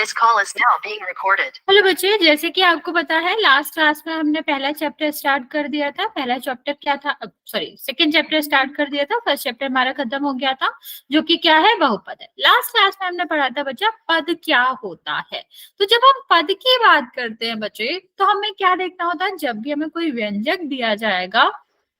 This call is now being recorded. Hello बच्चे, जैसे कि आपको पता है लास्ट क्लास में हमने पहला चैप्टर स्टार्ट कर दिया था। पहला चैप्टर क्या था? सॉरी, सेकंड चैप्टर स्टार्ट कर दिया था। फर्स्ट चैप्टर हमारा खत्म हो गया था, जो कि क्या है? बहुपद है। लास्ट क्लास में हमने पढ़ा था बच्चा पद क्या होता है। तो जब हम पद की बात करते हैं बच्चे, तो हमें क्या देखना होता है? जब भी हमें कोई व्यंजक दिया जाएगा,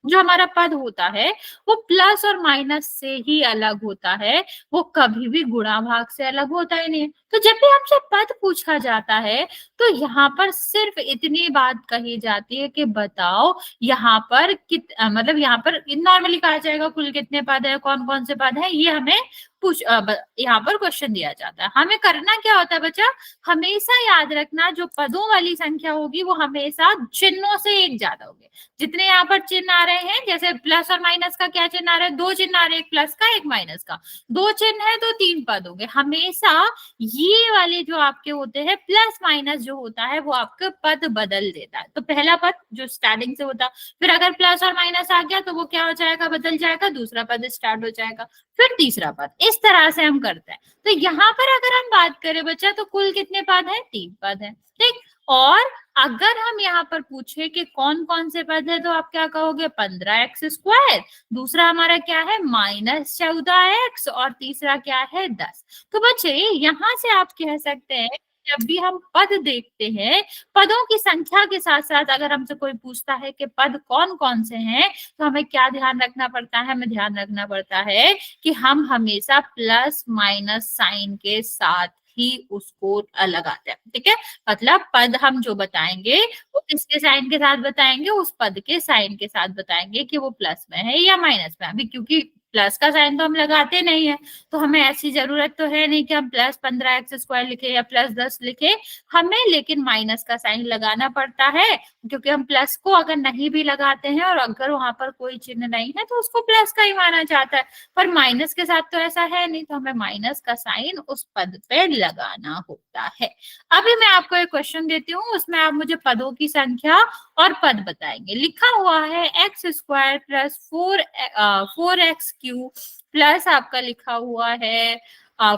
जो हमारा पद होता है वो प्लस और माइनस से ही अलग होता है, वो कभी भी गुणा भाग से अलग होता ही नहीं है। तो जब भी हमसे पद पूछा जाता है तो यहाँ पर सिर्फ इतनी बात कही जाती है कि बताओ यहाँ पर मतलब यहाँ पर नॉर्मली कहा जाएगा कुल कितने पद है, कौन कौन से पद है, ये हमें यहाँ पर क्वेश्चन दिया जाता है। हमें करना क्या होता है बच्चा? हमेशा याद रखना, जो पदों वाली संख्या होगी वो हमेशा चिन्हों से एक ज्यादा होगी। जितने यहाँ पर चिन्ह आ रहे हैं, जैसे प्लस और माइनस का क्या चिन्ह आ रहा है? दो चिन्ह आ रहे हैं, एक प्लस का एक माइनस का। दो चिन्ह है तो तीन पद होंगे। हमेशा ये वाले जो आपके होते हैं प्लस माइनस जो होता है वो आपके पद बदल देता है। तो पहला पद जो स्टार्टिंग से होता, फिर अगर प्लस और माइनस आ गया तो वो क्या हो जाएगा? बदल जाएगा, दूसरा पद स्टार्ट हो जाएगा, फिर तीसरा पद। इस तरह से हम करते हैं। तो यहाँ पर अगर हम बात करें बच्चा, तो कुल कितने पद है? तीन पद है, ठीक। और अगर हम यहाँ पर पूछे कि कौन कौन से पद है, तो आप क्या कहोगे? 15x²। दूसरा हमारा क्या है? -14x। और तीसरा क्या है? 10। तो बच्चे यहाँ से आप कह सकते हैं, जब भी हम पद देखते हैं, पदों की संख्या के साथ साथ अगर हमसे कोई पूछता है कि पद कौन कौन से हैं, तो हमें क्या ध्यान रखना पड़ता है? हमें ध्यान रखना पड़ता है कि हम हमेशा प्लस माइनस साइन के साथ ही उसको लगाते हैं, ठीक है। मतलब पद हम जो बताएंगे वो किसके साइन के साथ बताएंगे? उस पद के साइन के साथ बताएंगे कि वो प्लस में है या माइनस में। अभी क्योंकि प्लस का साइन तो हम लगाते नहीं है, तो हमें ऐसी जरूरत तो है नहीं कि हम प्लस 15x² लिखे या प्लस 10 लिखे। हमें लेकिन माइनस का साइन लगाना पड़ता है, क्योंकि हम प्लस को अगर नहीं भी लगाते हैं और अगर वहां पर कोई चिन्ह नहीं है तो उसको प्लस का ही माना जाता है। पर माइनस के साथ तो ऐसा है नहीं, तो हमें माइनस का साइन उस पद पे लगाना होता है। अभी मैं आपको एक क्वेश्चन देती हूँ, उसमें आप मुझे पदों की संख्या और पद बताएंगे। लिखा हुआ है x² प्लस 4x³ प्लस आपका लिखा हुआ है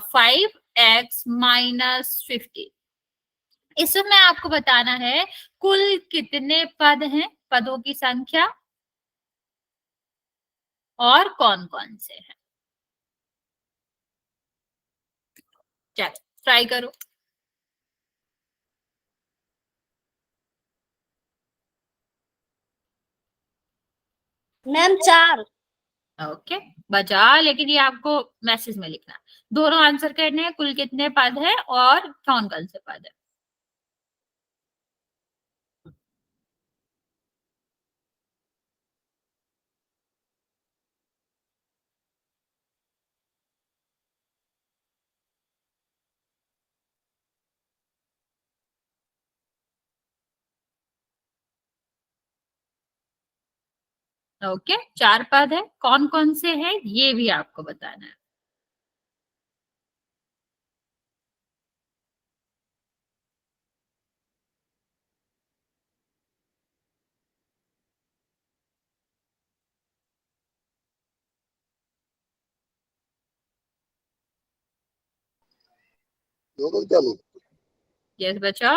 5x-15। इसमें आपको बताना है कुल कितने पद हैं, पदों की संख्या और कौन कौन से हैं। चलो ट्राई करो। मैम 4। ओके बचा, लेकिन ये आपको मैसेज में लिखना। दोनों आंसर करने हैं, कुल कितने पद है और कौन कौन से पद है। ओके 4 पद है, कौन कौन से हैं ये भी आपको बताना है। यस बच्चा।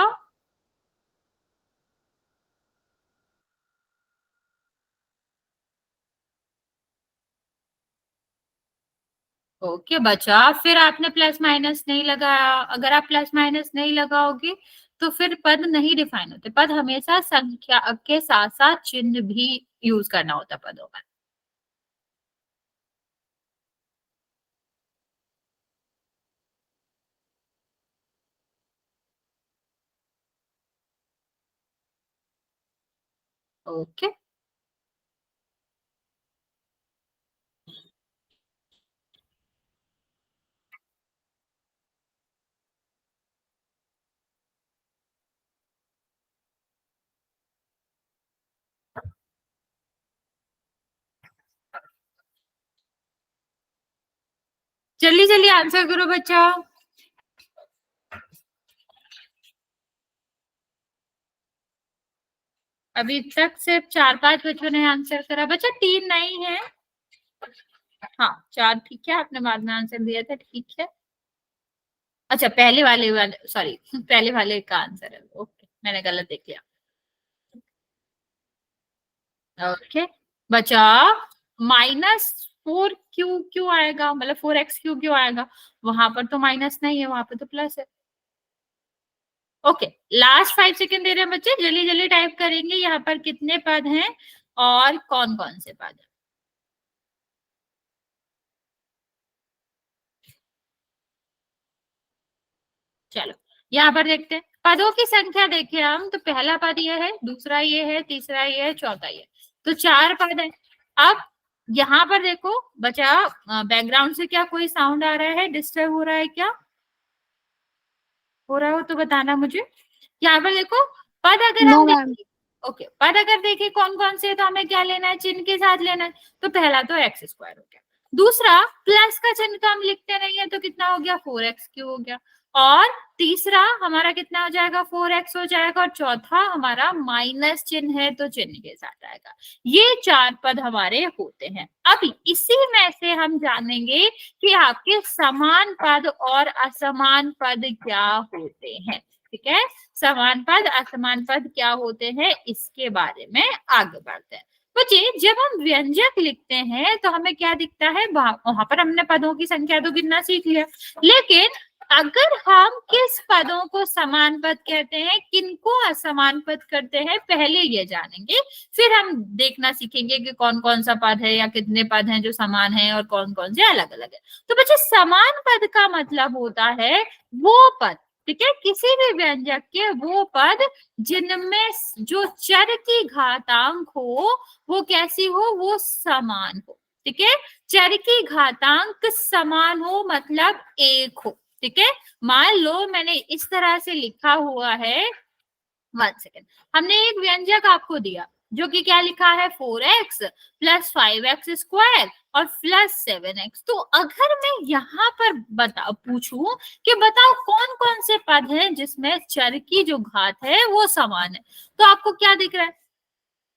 ओके बचा, फिर आपने प्लस माइनस नहीं लगाया। अगर आप प्लस माइनस नहीं लगाओगे तो फिर पद नहीं डिफाइन होते। पद हमेशा संख्या के साथ साथ चिन्ह भी यूज करना होता है पदों में। ओके जल्दी जल्दी आंसर करो बच्चा। अभी तक सिर्फ 4-5 बच्चों ने आंसर करा बच्चा, 3 नहीं है। हाँ 4 ठीक है, आपने बाद में आंसर दिया था, ठीक है। अच्छा, पहले वाले सॉरी पहले वाले का आंसर है, ओके मैंने गलत देख लिया। ओके बचा -4 क्यू क्यों आएगा, मतलब 4x क्यों आएगा, वहां पर तो माइनस नहीं है, वहां पर तो प्लस है। ओके, लास्ट 5 सेकेंड दे रहे हैं बच्चे, जल्दी जल्दी टाइप करेंगे यहाँ पर कितने पद हैं और कौन कौन से पद हैं। चलो यहाँ पर देखते हैं पदों की संख्या, देखिए हम तो पहला पद ये है, दूसरा ये है, तीसरा ये है, चौथा ये, तो 4 पद है। अब यहाँ पर देखो बचा, बैकग्राउंड से क्या कोई साउंड आ रहा है, डिस्टर्ब हो रहा है क्या, हो रहा हो तो बताना मुझे। यहाँ पर देखो पद अगर नो हम मैम। देखें, ओके पद अगर देखें कौन कौन से, तो हमें क्या लेना है, चिन्ह के साथ लेना है। तो पहला तो x² हो गया, दूसरा प्लस का चिन्ह तो हम लिखते नहीं है, तो कितना हो गया 4x³ हो गया, और तीसरा हमारा कितना हो जाएगा 4x हो जाएगा, और चौथा हमारा माइनस चिन्ह है तो चिन्ह के साथ आएगा। ये 4 पद हमारे होते हैं। अभी इसी में से हम जानेंगे कि आपके समान पद और असमान पद क्या होते हैं। ठीक है, समान पद असमान पद क्या होते हैं, इसके बारे में आगे बढ़ते हैं। बच्चे जब हम व्यंजक लिखते हैं तो हमें क्या दिखता है, वहां पर हमने पदों की संख्या तो गिनना सीख लिया, लेकिन अगर हम किस पदों को समान पद कहते हैं, किनको असमान पद करते हैं, पहले ये जानेंगे, फिर हम देखना सीखेंगे कि कौन कौन सा पद है या कितने पद हैं जो समान है और कौन कौन से अलग अलग है। तो बच्चे समान पद का मतलब होता है वो पद, ठीक है, किसी भी व्यंजक के वो पद जिनमें जो चर की घातांक हो वो कैसी हो, वो समान हो। ठीक है, चर की घातांक समान हो मतलब 1 हो। ठीक है, मान लो मैंने इस तरह से लिखा हुआ है, 1 सेकेंड, हमने एक व्यंजक आपको दिया जो कि क्या लिखा है 4x + 5x² और +7x। तो अगर मैं यहाँ पर पूछूं कि बताओ कौन कौन से पद हैं जिसमें चर की जो घात है वो समान है, तो आपको क्या दिख रहा है,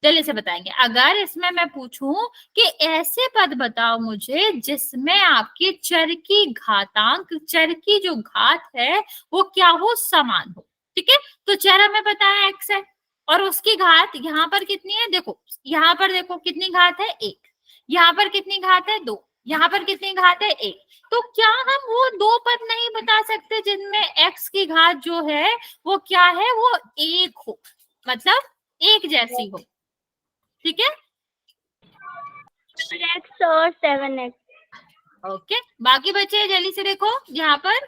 जल्दी से बताएंगे। अगर इसमें मैं पूछूं कि ऐसे पद बताओ मुझे जिसमें आपके चर की घातांक, चर की जो घात है वो क्या हो, समान हो। ठीक है, तो चर हमें पता है x है, और उसकी घात यहाँ पर कितनी है, देखो यहाँ पर देखो कितनी घात है 1, यहाँ पर कितनी घात है 2, यहाँ पर कितनी घात है 1। तो क्या हम वो 2 पद नहीं बता सकते जिनमें x की घात जो है वो क्या है, वो 1 हो, मतलब एक जैसी हो। ठीक है, x और 7x। ओके बाकी बच्चे जल्दी से देखो यहाँ पर,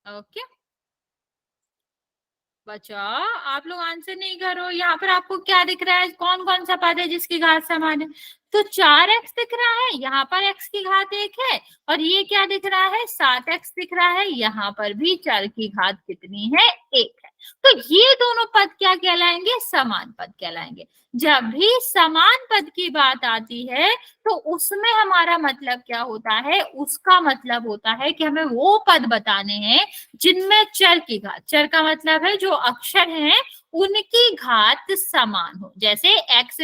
ओके बच्चा आप लोग आंसर नहीं करो, यहाँ पर आपको क्या दिख रहा है, कौन कौन सा पद है जिसकी घात समान है, तो 4x दिख रहा है, यहाँ पर x की घात 1 है, और ये क्या दिख रहा है 7x दिख रहा है, यहाँ पर भी चर की घात कितनी है 1 है। तो ये दोनों पद क्या कहलाएंगे, समान पद कहलाएंगे। जब भी समान पद की बात आती है तो उसमें हमारा मतलब क्या होता है, उसका मतलब होता है कि हमें वो पद बताने हैं जिनमें चर की घात, चर का मतलब है जो अक्षर हैं उनकी घात समान हो। जैसे x =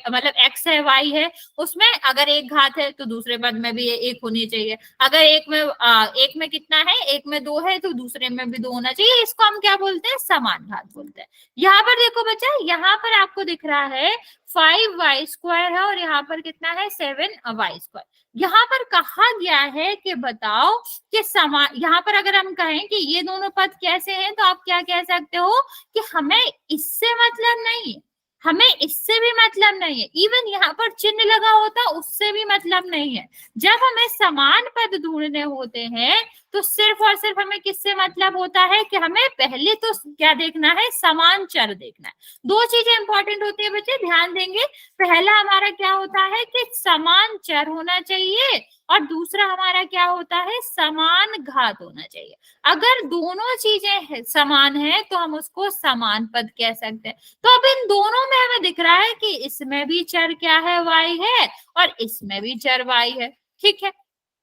मतलब x है y है, उसमें अगर एक घात है तो दूसरे पद में भी एक होनी चाहिए, अगर एक में कितना है, एक में 2 है तो दूसरे में भी 2 होना चाहिए, इसको हम क्या बोलते हैं, समान घात बोलते हैं। यहाँ पर देखो बच्चा, यहाँ पर आपको दिख रहा है 5y² है और यहाँ पर कितना है 7y²। यहाँ पर कहा गया है कि बताओ कि समान, यहाँ पर अगर हम कहें कि ये दोनों पद कैसे हैं, तो आप क्या कह सकते हो कि हमें इससे मतलब नहीं है, हमें इससे भी मतलब नहीं है, इवन यहाँ पर चिन्ह लगा होता उससे भी मतलब नहीं है। जब हमें समान पद ढूंढने होते हैं तो सिर्फ और सिर्फ हमें किससे मतलब होता है कि हमें पहले तो क्या देखना है, समान चर देखना है। 2 चीजें इंपॉर्टेंट होती है बच्चे, ध्यान देंगे। पहला हमारा क्या होता है कि समान चर होना चाहिए, और दूसरा हमारा क्या होता है, समान घात होना चाहिए। अगर दोनों चीजें समान है तो हम उसको समान पद कह सकते हैं। तो अब इन दोनों में हमें दिख रहा है कि इसमें भी चर क्या है, y है, और इसमें भी चर y है। ठीक है,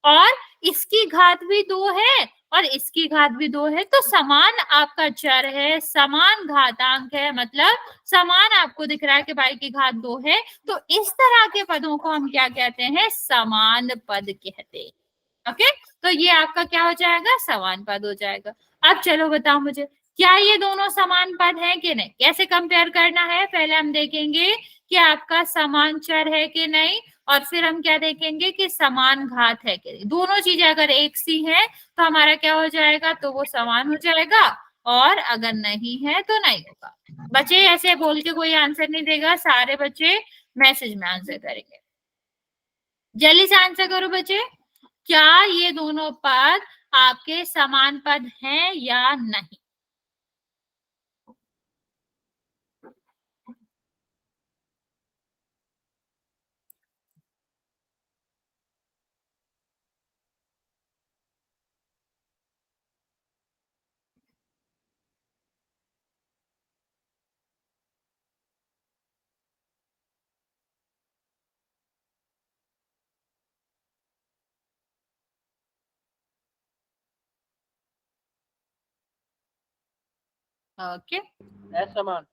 और इसकी घात भी 2 है और इसकी घात भी 2 है, तो समान आपका चर है, समान घातांक है, मतलब समान आपको दिख रहा है कि y की घात 2 है, तो इस तरह के पदों को हम क्या कहते हैं, समान पद कहते हैं। ओके, तो ये आपका क्या हो जाएगा, समान पद हो जाएगा। अब चलो बताओ मुझे, क्या ये दोनों समान पद हैं कि नहीं, कैसे कंपेयर करना है, पहले हम देखेंगे कि आपका समान चर है कि नहीं, और फिर हम क्या देखेंगे कि समान घात है कि नहीं। दोनों चीजें अगर एक सी है तो हमारा क्या हो जाएगा, तो वो समान हो जाएगा, और अगर नहीं है तो नहीं होगा। बच्चे ऐसे बोल के कोई आंसर नहीं देगा, सारे बच्चे मैसेज में आंसर करेंगे। जल्दी से आंसर करो बच्चे, क्या ये दोनों पद आपके समान पद हैं या नहीं। ओके, समान।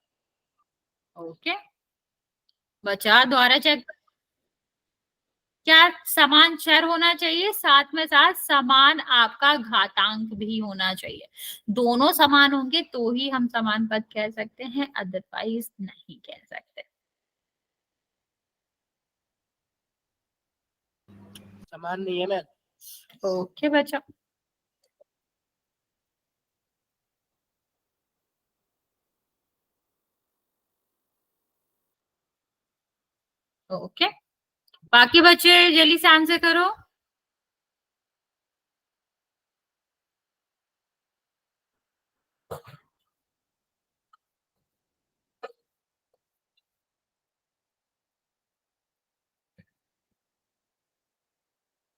ओके बच्चा दोबारा चेक, क्या समान चर होना चाहिए, साथ में साथ समान आपका घातांक भी होना चाहिए। दोनों समान होंगे तो ही हम समान पद कह सकते हैं, अदरवाइज नहीं कह सकते। समान नहीं है मैम। ओके बच्चा, ओके बाकी बच्चे जल्दी से आंसर करो।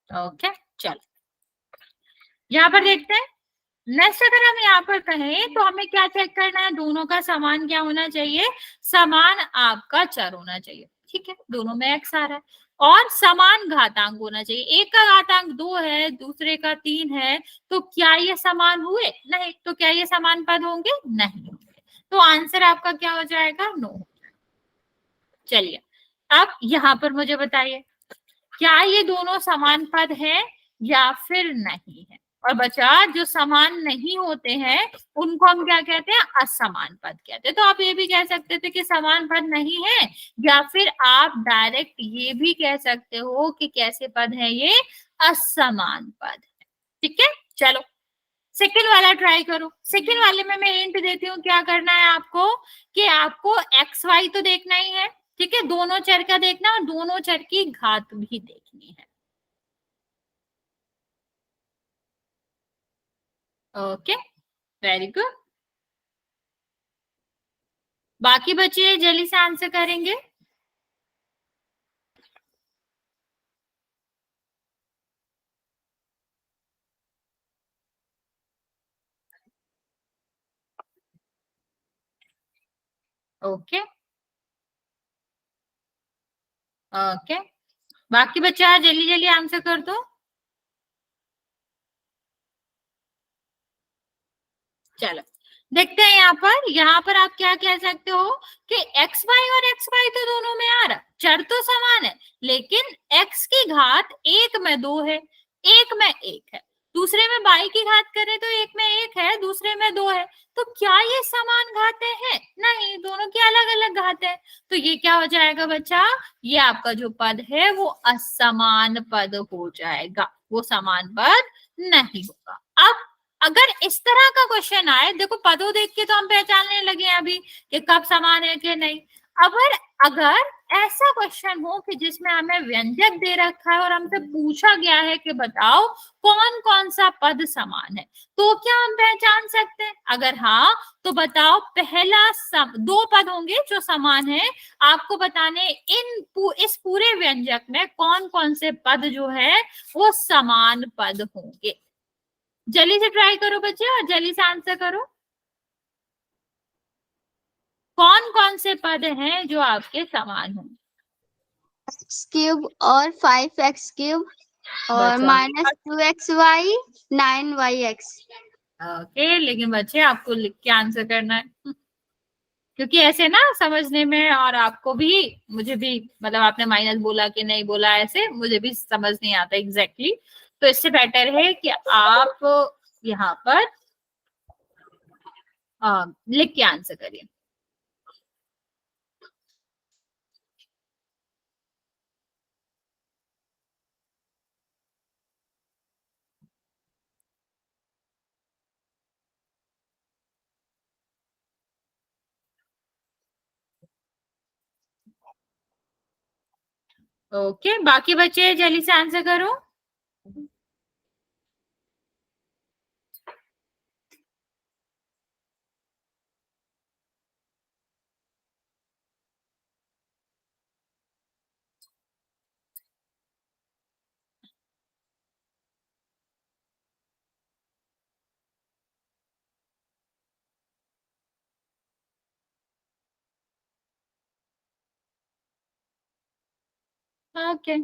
ओके चलो यहाँ पर देखते हैं। नेक्स्ट अगर हम यहाँ पर कहें तो हमें क्या चेक करना है, दोनों का समान क्या होना चाहिए, समान आपका चर होना चाहिए। ठीक है, दोनों में x आ रहा है और समान घातांक होना चाहिए। एक का घातांक 2 है, दूसरे का 3 है, तो क्या ये समान हुए, नहीं, तो क्या ये समान पद होंगे, नहीं होंगे, तो आंसर आपका क्या हो जाएगा, नो। चलिए अब यहाँ पर मुझे बताइए, क्या ये दोनों समान पद हैं या फिर नहीं है। और बचा जो समान नहीं होते हैं उनको हम क्या कहते हैं, असमान पद कहते हैं। तो आप ये भी कह सकते थे कि समान पद नहीं है, या फिर आप डायरेक्ट ये भी कह सकते हो कि कैसे पद है ये, असमान पद है। ठीक है, चलो सेकंड वाला ट्राई करो। सेकंड वाले में मैं हिंट देती हूँ, क्या करना है आपको, कि आपको एक्स वाई तो देखना ही है, ठीक है, दोनों चर का देखना और दोनों चर की घात भी देखनी है। Okay, very good. बाकी बच्चे जल्दी से आंसर करेंगे। ओके, ओके बाकी बच्चा जल्दी जल्दी आंसर कर दो। चलो देखते हैं यहाँ पर आप क्या कह सकते हो कि एक्स वाई और एक्स वाई तो दोनों में आ रहा, चर तो समान है, लेकिन एक्स की घात एक में 2 है, एक में 1 है, दूसरे में बाई की घात करें तो एक में 1 है, दूसरे में 2 है, तो क्या ये समान घातें हैं, नहीं, दोनों की अलग अलग घातें हैं। तो ये क्या हो जाएगा बच्चा, ये आपका जो पद है वो असमान पद हो जाएगा, वो समान पद नहीं होगा। अब अगर इस तरह का क्वेश्चन आए, देखो पदों देख के तो हम पहचानने लगे हैं अभी कि कब समान है कि नहीं। अगर ऐसा क्वेश्चन हो कि जिसमें हमें व्यंजक दे रखा है और हमसे पूछा गया है कि बताओ कौन कौन सा पद समान है, तो क्या हम पहचान सकते हैं, अगर हाँ तो बताओ पहला दो पद होंगे जो समान है, आपको बताने इस पूरे व्यंजक में कौन कौन से पद जो है वो समान पद होंगे। जल्दी से ट्राई करो बच्चे और जल्दी से आंसर करो, कौन कौन से पद हैं जो आपके समान हों। x क्यूब और 5x क्यूब। और बचा -2xy 9yx। ओके, लेकिन बच्चे आपको लिख के आंसर करना है, क्योंकि ऐसे ना समझने में और आपको भी, मुझे भी, मतलब आपने माइनस बोला कि नहीं बोला, ऐसे मुझे भी समझ नहीं आता एग्जैक्टली तो इससे बेटर है कि आप यहाँ पर लिख के आंसर करिए। ओके, बाकी बच्चे जल्दी से आंसर करो। ओके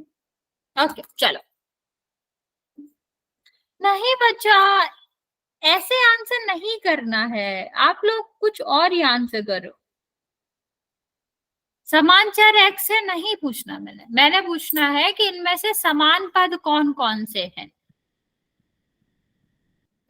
ओके, चलो। नहीं बच्चा, ऐसे आंसर नहीं करना है, आप लोग कुछ और ही आंसर करो। समान चर x से नहीं पूछना, मैंने पूछना है कि इनमें से समान पद कौन कौन से हैं।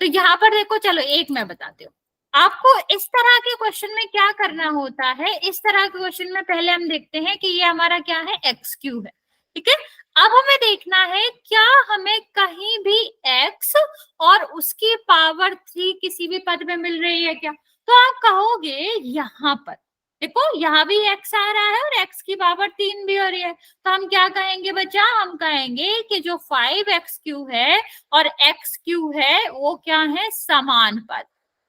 तो यहाँ पर देखो, चलो एक मैं बताती हूँ आपको। इस तरह के क्वेश्चन में क्या करना होता है, इस तरह के क्वेश्चन में पहले हम देखते हैं कि ये हमारा क्या है, एक्स क्यू है, ठीक है। अब हमें देखना है क्या हमें कहीं भी x और उसकी पावर 3 किसी भी पद में मिल रही है क्या। तो आप कहोगे यहाँ पर देखो, यहाँ भी x आ रहा है और x की पावर 3 भी हो रही है, तो हम क्या कहेंगे बच्चा, हम कहेंगे कि जो 5x³ है और x³ है वो क्या है, समान पद।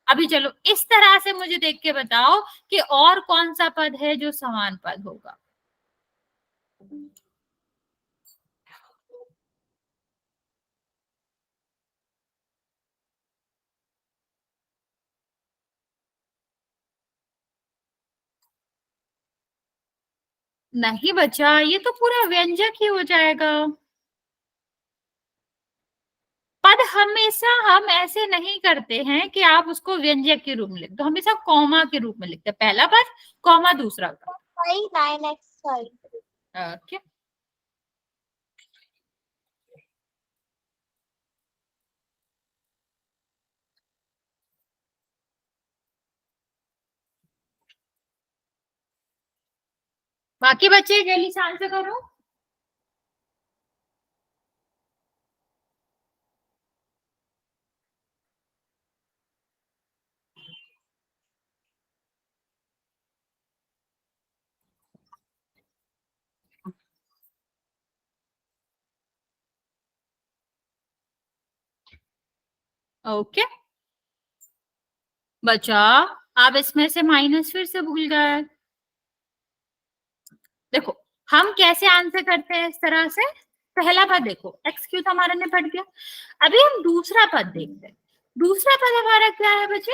अभी चलो इस तरह से मुझे देख के बताओ कि और कौन सा पद है जो समान पद होगा। नहीं बच्चा, ये तो पूरा व्यंजक ही हो जाएगा। पद हमेशा हम ऐसे नहीं करते हैं कि आप उसको व्यंजक के रूप में लिख दो, हमेशा कॉमा के रूप में लिखते हैं, पहला पद कॉमा दूसरा पद। 9x5। ओके, बाकी बच्चे जल्दी से आंसर करो। ओके बच्चा, आप इसमें से माइनस फिर से भूल गए। देखो हम कैसे आंसर करते हैं, इस तरह से पहला पद देखो x³ तो हमारा निपट गया। अभी हम दूसरा पद देखते हैं। दूसरा पद हमारा क्या है बच्चे,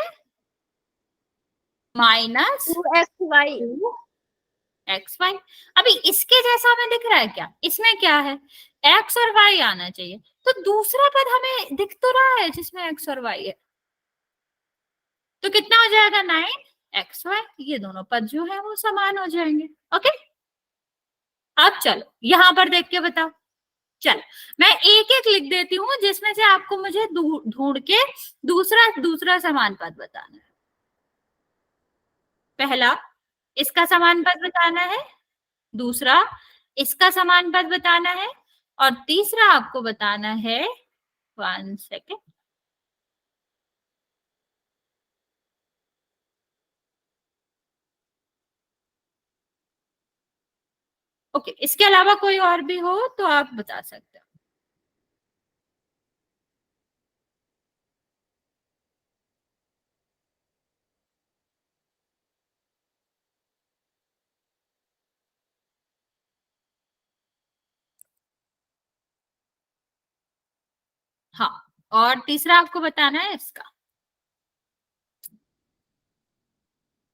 -2xy। अभी इसके जैसा हमें दिख रहा है क्या, इसमें क्या है, x और y आना चाहिए, तो दूसरा पद हमें दिख तो रहा है जिसमें x और y है, तो कितना हो जाएगा, 9xy। ये दोनों पद जो है वो समान हो जाएंगे। ओके, अब चलो यहां पर देख के बताओ। चल, मैं एक एक लिख देती हूँ जिसमें से आपको मुझे ढूंढ के दूसरा दूसरा समान पद बताना है। पहला इसका समान पद बताना है, दूसरा इसका समान पद बताना है, और तीसरा आपको बताना है, 1 सेकेंड, ओके, इसके अलावा कोई और भी हो तो आप बता सकते हो। हाँ, और तीसरा आपको बताना है इसका।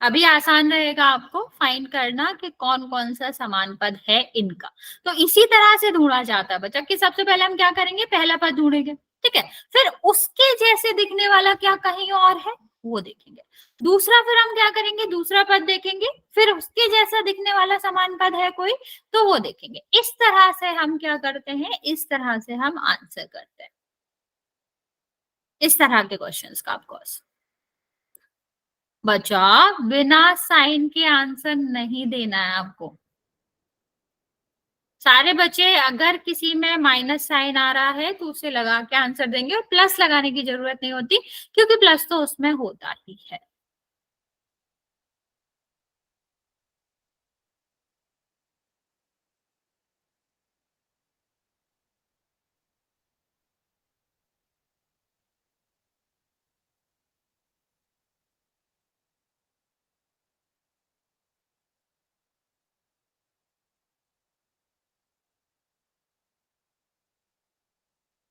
अभी आसान रहेगा आपको फाइंड करना कि कौन कौन सा समान पद है इनका। तो इसी तरह से ढूंढा जाता है बच्चा कि सबसे पहले हम क्या करेंगे, पहला पद ढूंढेंगे, ठीक है, फिर उसके जैसे दिखने वाला क्या कहीं और है वो देखेंगे, दूसरा फिर हम क्या करेंगे, दूसरा पद देखेंगे, फिर उसके जैसा दिखने वाला समान पद है कोई तो वो देखेंगे। इस तरह से हम क्या करते हैं, इस तरह से हम आंसर करते हैं इस तरह के क्वेश्चंस का। ऑफकोर्स बच्चा बिना साइन के आंसर नहीं देना है आपको। सारे बच्चे अगर किसी में माइनस साइन आ रहा है तो उसे लगा के आंसर देंगे, और प्लस लगाने की जरूरत नहीं होती क्योंकि प्लस तो उसमें होता ही है।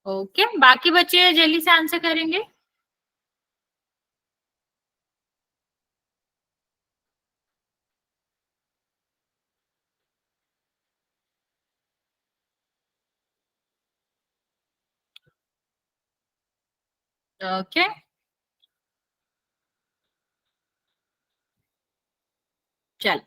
ओके, बाकी बच्चे जल्दी से आंसर करेंगे। ओके, चल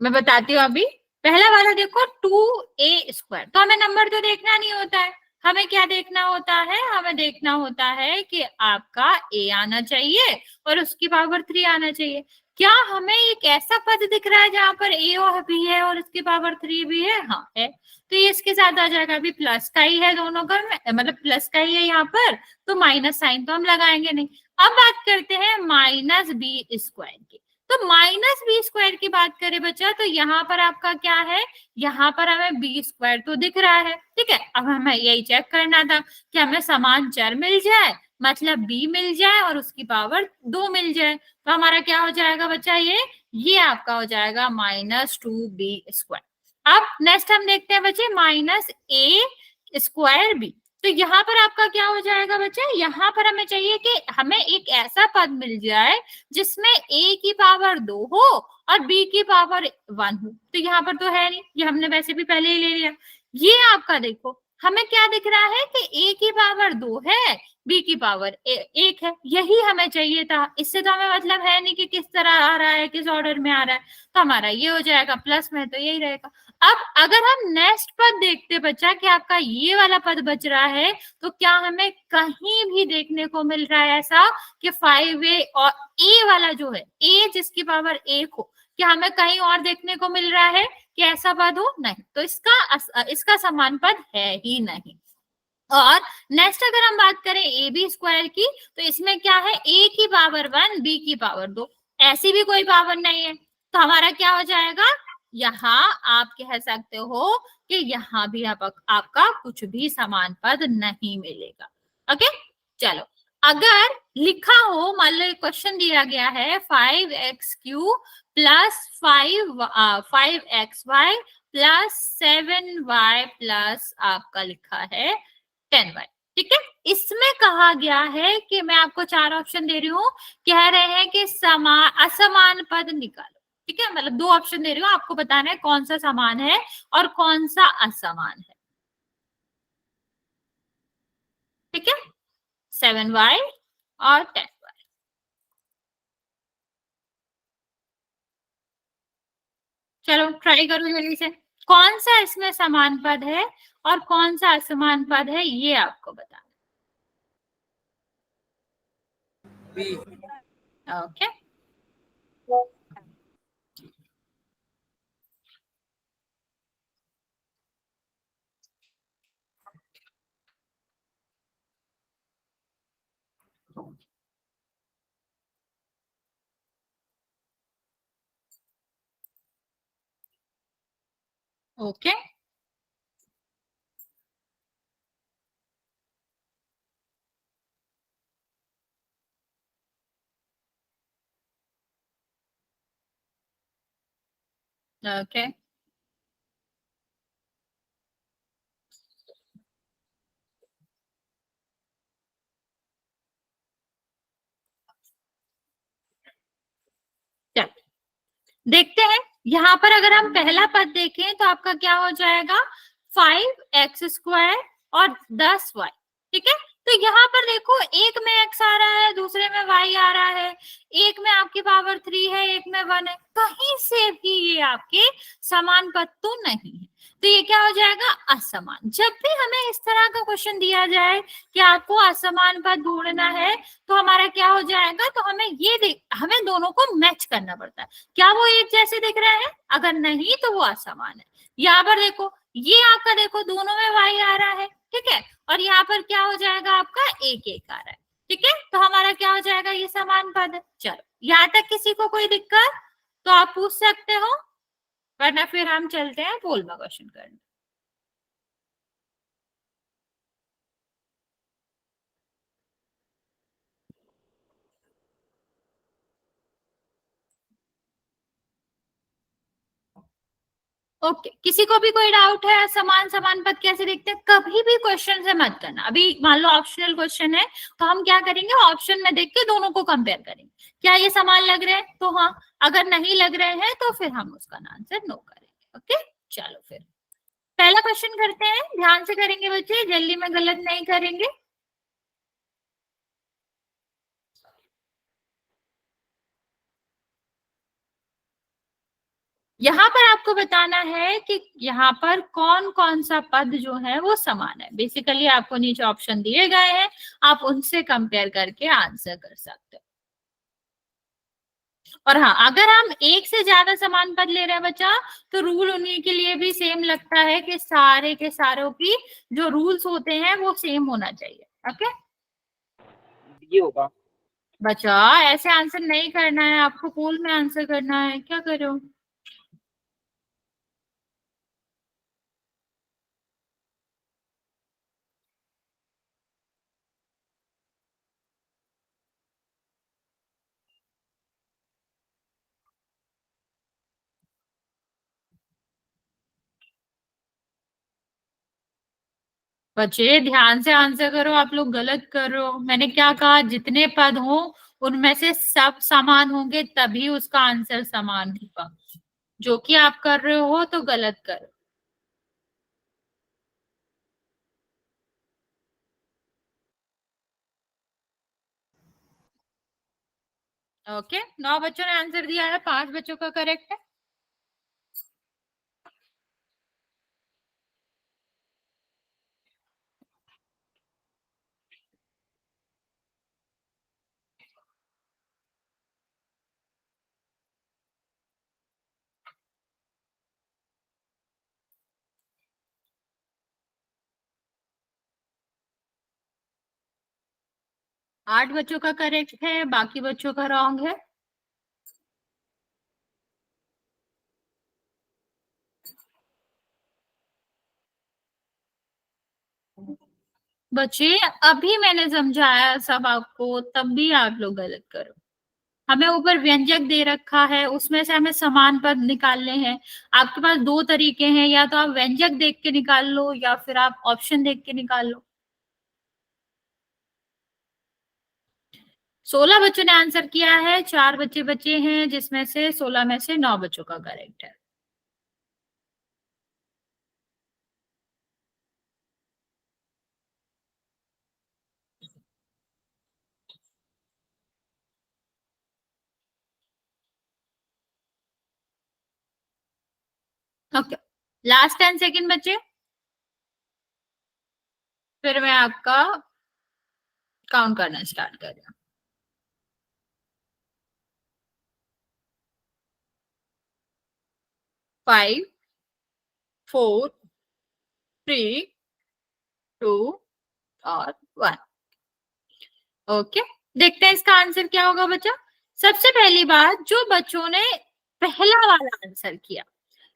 मैं बताती हूँ अभी। पहला वाला देखो 2a² तो हमें नंबर तो देखना नहीं होता है, हमें क्या देखना होता है, हमें देखना होता है कि आपका a आना चाहिए और उसकी पावर 3 आना चाहिए। क्या हमें एक ऐसा पद दिख रहा है जहां पर a और b है और उसकी पावर 3 भी है? हाँ है, तो ये इसके साथ आ जाएगा। अभी प्लस का ही है दोनों का, मतलब प्लस का ही है यहाँ पर, तो माइनस साइन तो हम लगाएंगे नहीं। अब बात करते हैं -b² की। तो -b² की बात करें बच्चा तो यहाँ पर आपका क्या है, यहाँ पर हमें b² तो दिख रहा है, ठीक है। अब हमें यही चेक करना था कि हमें समान चर मिल जाए, मतलब b मिल जाए और उसकी पावर 2 मिल जाए, तो हमारा क्या हो जाएगा बच्चा, ये आपका हो जाएगा -2b²। अब नेक्स्ट हम देखते हैं बच्चे -a²b। तो यहाँ पर आपका क्या हो जाएगा बच्चा, यहाँ पर हमें चाहिए कि हमें एक ऐसा पद मिल जाए जिसमें a की पावर 2 हो और b की पावर 1 हो। तो यहाँ पर तो है नहीं, ये हमने वैसे भी पहले ही ले लिया। ये आपका देखो हमें क्या दिख रहा है कि a की पावर 2 है, b की पावर 1 है, यही हमें चाहिए था। इससे तो हमें मतलब है नहीं कि किस तरह आ रहा है, किस ऑर्डर में आ रहा है, तो हमारा ये हो जाएगा, प्लस में तो यही रहेगा। अब अगर हम नेक्स्ट पद देखते बच्चा कि आपका ये वाला पद बच रहा है, तो क्या हमें कहीं भी देखने को मिल रहा है ऐसा कि 5a और a वाला जो है, a जिसकी पावर 1 हो, क्या हमें कहीं और देखने को मिल रहा है कि ऐसा पद हो? नहीं, तो इसका समान पद है ही नहीं। और नेक्स्ट अगर हम बात करें ab² की, तो इसमें क्या है, a की पावर 1 b की पावर 2, ऐसी भी कोई पावर नहीं है, तो हमारा क्या हो जाएगा, यहाँ आप कह सकते हो कि यहाँ भी आपका कुछ भी समान पद नहीं मिलेगा। ओके, चलो अगर लिखा हो, मान लो क्वेश्चन दिया गया है 5x³ plus 5xy plus 7y plus आपका लिखा है 10y, ठीक है। इसमें कहा गया है कि मैं आपको 4 ऑप्शन दे रही हूँ, कह रहे हैं कि असमान पद निकालो, ठीक है, मतलब 2 ऑप्शन दे रही हूँ, आपको बताना है कौन सा समान है और कौन सा असमान है, ठीक है, 7y और 10y। चलो ट्राई करो जल्दी से, कौन सा इसमें समान पद है और कौन सा असमान पद है, ये आपको बताना। B। ओके, ओके, ओके, देखते हैं, यहाँ पर अगर हम पहला पद देखें तो आपका क्या हो जाएगा 5x² और 10y। ठीक है, तो यहाँ पर देखो एक में x आ रहा है, दूसरे में y आ रहा है, एक में आपकी पावर 3 है, एक में 1 है, कहीं से भी ये आपके समान पद तो नहीं है, तो ये क्या हो जाएगा असमान। जब भी हमें इस तरह का क्वेश्चन दिया जाए कि आपको असमान पद ढूंढना है तो हमारा क्या हो जाएगा, तो हमें दोनों को मैच करना पड़ता है, क्या वो एक जैसे दिख रहे हैं, अगर नहीं तो वो असमान है। यहाँ पर देखो ये आपका देखो दोनों में y आ रहा है, ठीक है, और यहाँ पर क्या हो जाएगा आपका 1 आ रहा है, ठीक है, तो हमारा क्या हो जाएगा ये समान पद है। चलो यहाँ तक किसी को कोई दिक्कत तो आप पूछ सकते हो, वरना फिर हम चलते हैं पोल में क्वेश्चन करने। ओके, किसी को भी कोई डाउट है समान समान पद कैसे देखते हैं, कभी भी क्वेश्चन से मत करना। अभी मान लो ऑप्शनल क्वेश्चन है तो हम क्या करेंगे, ऑप्शन में देख के दोनों को कंपेयर करेंगे, क्या ये समान लग रहे हैं तो हाँ, अगर नहीं लग रहे हैं तो फिर हम उसका आंसर नो करेंगे। ओके, चलो फिर पहला क्वेश्चन करते हैं, ध्यान से करेंगे बच्चे, जल्दी में गलत नहीं करेंगे। यहाँ पर आपको बताना है कि यहाँ पर कौन कौन सा पद जो है वो समान है। बेसिकली आपको नीचे ऑप्शन दिए गए हैं, आप उनसे कंपेयर करके आंसर कर सकते हो। और हाँ, अगर हम एक से ज्यादा समान पद ले रहे हैं बच्चा, तो रूल उन्हीं के लिए भी सेम लगता है कि सारे के सारों की जो रूल्स होते हैं वो सेम होना चाहिए। ओके, ये होगा। बच्चा ऐसे आंसर नहीं करना है, आपको पोल में आंसर करना है, क्या करो। बच्चे ध्यान से आंसर करो, आप लोग गलत कर रहे हो। मैंने क्या कहा, जितने पद हो उनमें से सब समान होंगे तभी उसका आंसर समान होगा, जो कि आप कर रहे हो तो गलत करो। ओके, 9 बच्चों ने आंसर दिया है, 5 बच्चों का करेक्ट है। आठ बच्चों का करेक्ट है, बाकी बच्चों का रॉन्ग है। बच्चे अभी मैंने समझाया सब आपको, तब भी आप लोग गलत करो। हमें ऊपर व्यंजक दे रखा है, उसमें से हमें समान पद निकालने हैं। आपके पास दो तरीके हैं, या तो आप व्यंजक देख के निकाल लो या फिर आप ऑप्शन देख के निकाल लो। 16 बच्चों ने आंसर किया है, 4 बच्चे बचे हैं, जिसमें से 16 में से 9 बच्चों का करेक्ट है। ओके, लास्ट 10 सेकेंड बचे, फिर मैं आपका काउंट करना स्टार्ट कर रही हूँ। 5 4 3 2 और 1। ओके, देखते हैं इसका आंसर क्या होगा बच्चा। सबसे पहली बात, जो बच्चों ने पहला वाला आंसर किया,